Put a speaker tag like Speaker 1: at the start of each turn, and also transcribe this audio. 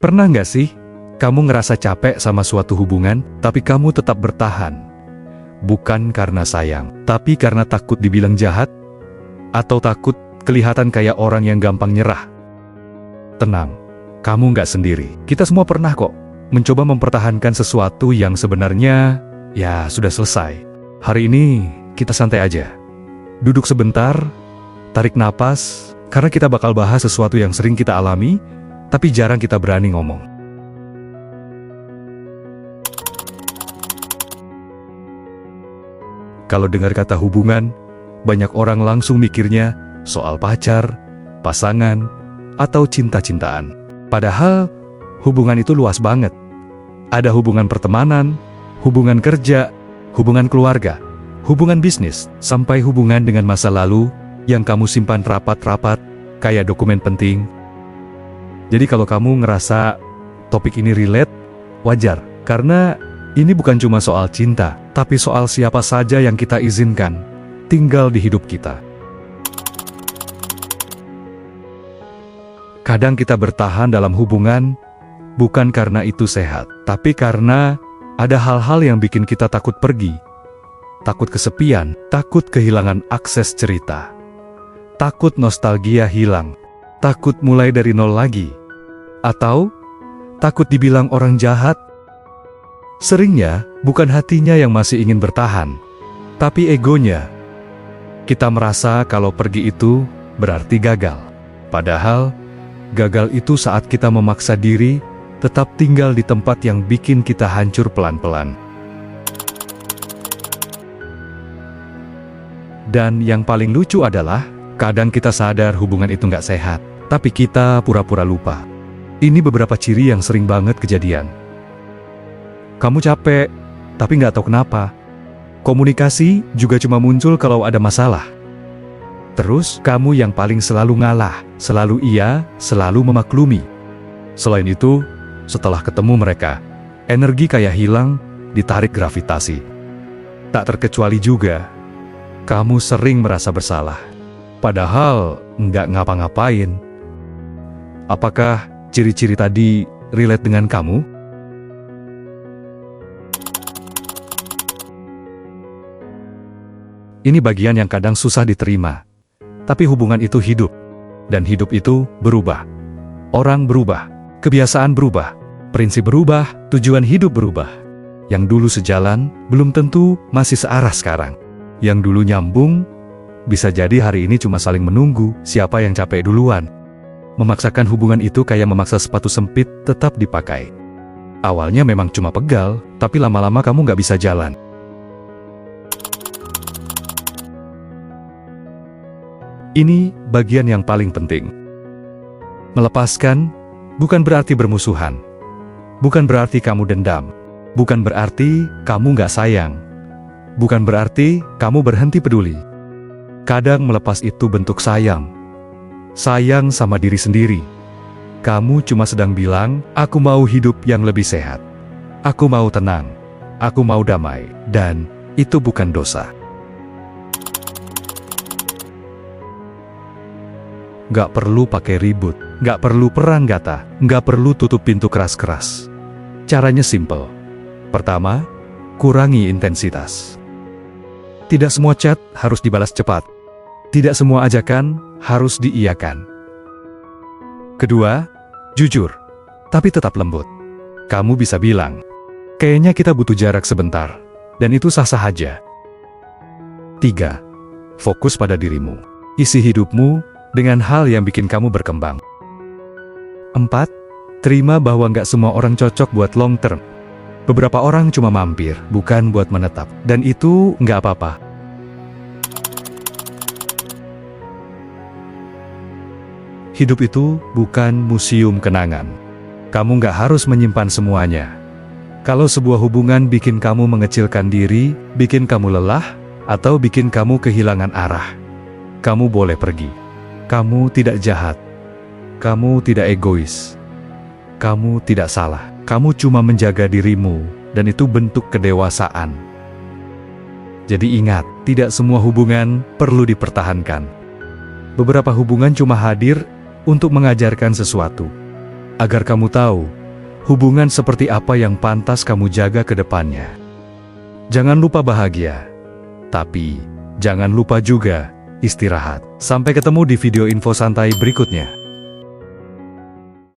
Speaker 1: Pernah nggak sih, kamu ngerasa capek sama suatu hubungan, tapi kamu tetap bertahan? Bukan karena sayang, tapi karena takut dibilang jahat, atau takut kelihatan kayak orang yang gampang nyerah. Tenang, kamu nggak sendiri. Kita semua pernah kok mencoba mempertahankan sesuatu yang sebenarnya, ya sudah selesai. Hari ini, kita santai aja. Duduk sebentar, tarik napas, karena kita bakal bahas sesuatu yang sering kita alami, tapi jarang kita berani ngomong. Kalau dengar kata hubungan, banyak orang langsung mikirnya soal pacar, pasangan, atau cinta-cintaan. Padahal, hubungan itu luas banget. Ada hubungan pertemanan, hubungan kerja, hubungan keluarga, hubungan bisnis, sampai hubungan dengan masa lalu yang kamu simpan rapat-rapat, kayak dokumen penting. Jadi kalau kamu ngerasa topik ini relate, wajar. Karena ini bukan cuma soal cinta, tapi soal siapa saja yang kita izinkan tinggal di hidup kita. Kadang kita bertahan dalam hubungan, bukan karena itu sehat, tapi karena ada hal-hal yang bikin kita takut pergi. Takut kesepian, takut kehilangan akses cerita, takut nostalgia hilang, takut mulai dari nol lagi, atau takut dibilang orang jahat. Seringnya, bukan hatinya yang masih ingin bertahan, tapi egonya. Kita merasa kalau pergi itu berarti gagal. Padahal, gagal itu saat kita memaksa diri tetap tinggal di tempat yang bikin kita hancur pelan-pelan. Dan yang paling lucu adalah, kadang kita sadar hubungan itu nggak sehat, tapi kita pura-pura lupa. Ini beberapa ciri yang sering banget kejadian. Kamu capek, tapi nggak tahu kenapa. Komunikasi juga cuma muncul kalau ada masalah. Terus, kamu yang paling selalu ngalah, selalu iya, selalu memaklumi. Selain itu, setelah ketemu mereka, energi kayak hilang, ditarik gravitasi. Tak terkecuali juga, kamu sering merasa bersalah. Padahal, nggak ngapa-ngapain. Apakah ciri-ciri tadi relate dengan kamu? Ini bagian yang kadang susah diterima. Tapi hubungan itu hidup. Dan hidup itu berubah. Orang berubah. Kebiasaan berubah. Prinsip berubah. Tujuan hidup berubah. Yang dulu sejalan, belum tentu masih searah sekarang. Yang dulu nyambung, bisa jadi hari ini cuma saling menunggu siapa yang capek duluan. Memaksakan hubungan itu kayak memaksa sepatu sempit tetap dipakai. Awalnya memang cuma pegal, tapi lama-lama kamu nggak bisa jalan. Ini bagian yang paling penting. Melepaskan bukan berarti bermusuhan. Bukan berarti kamu dendam. Bukan berarti kamu nggak sayang. Bukan berarti kamu berhenti peduli. Kadang melepas itu bentuk sayang. Sayang sama diri sendiri. Kamu cuma sedang bilang, aku mau hidup yang lebih sehat. Aku mau tenang. Aku mau damai. Dan itu bukan dosa. Gak perlu pakai ribut, gak perlu perang kata, gak perlu tutup pintu keras-keras. Caranya simple. Pertama, kurangi intensitas. Tidak semua chat harus dibalas cepat. Tidak semua ajakan harus diiyakan. Kedua, jujur, tapi tetap lembut. Kamu bisa bilang, kayaknya kita butuh jarak sebentar, dan itu sah-sah aja. 3. Fokus pada dirimu. Isi hidupmu dengan hal yang bikin kamu berkembang. 4. Terima bahwa nggak semua orang cocok buat long term. Beberapa orang cuma mampir, bukan buat menetap. Dan itu nggak apa-apa. Hidup itu bukan museum kenangan. Kamu nggak harus menyimpan semuanya. Kalau sebuah hubungan bikin kamu mengecilkan diri, bikin kamu lelah, atau bikin kamu kehilangan arah, kamu boleh pergi. Kamu tidak jahat. Kamu tidak egois. Kamu tidak salah. Kamu cuma menjaga dirimu, dan itu bentuk kedewasaan. Jadi ingat, tidak semua hubungan perlu dipertahankan. Beberapa hubungan cuma hadir untuk mengajarkan sesuatu. agar kamu tahu hubungan seperti apa yang pantas kamu jaga ke depannya. Jangan lupa bahagia, tapi jangan lupa juga istirahat. Sampai ketemu di video info santai berikutnya.